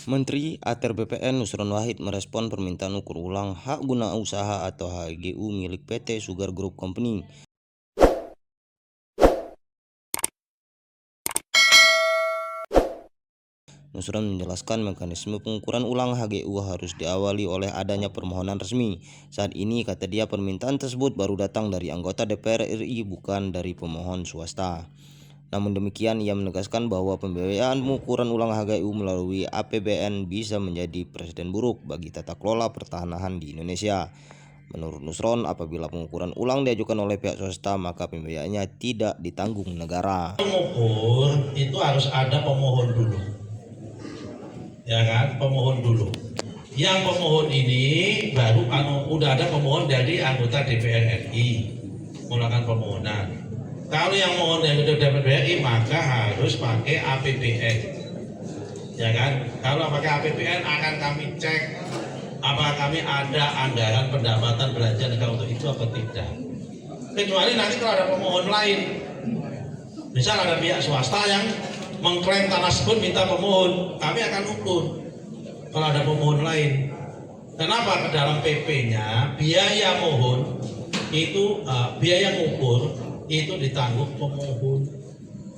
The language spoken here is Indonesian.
Menteri ATR BPN Nusron Wahid merespon permintaan ukur ulang hak guna usaha atau HGU milik PT Sugar Group Company. Nusron menjelaskan mekanisme pengukuran ulang HGU harus diawali oleh adanya permohonan resmi. Saat ini, kata dia, permintaan tersebut baru datang dari anggota DPR RI, bukan dari pemohon swasta. Namun demikian, ia menegaskan bahwa pembiayaan pengukuran ulang HGU melalui APBN bisa menjadi presiden buruk bagi tata kelola pertanahan di Indonesia. Menurut Nusron, apabila pengukuran ulang diajukan oleh pihak swasta, maka pembiayaannya tidak ditanggung negara. Mengukur itu harus ada pemohon dulu, ya kan? Pemohon dulu. Yang pemohon ini baru udah ada pemohon dari anggota DPR RI melakukan permohonan. Kalau yang mohon dari DPR RI maka harus pakai APBN, ya kan? Kalau pakai APBN akan kami cek apakah kami ada anggaran pendapatan belanja negara untuk itu atau tidak. Kecuali nanti kalau ada pemohon lain, misal ada pihak swasta yang mengklaim tanah tersebut minta pemohon, kami akan ukur kalau ada pemohon lain. Kenapa? Ke dalam PP-nya biaya mohon itu biaya ngukur itu ditanggung pemohon.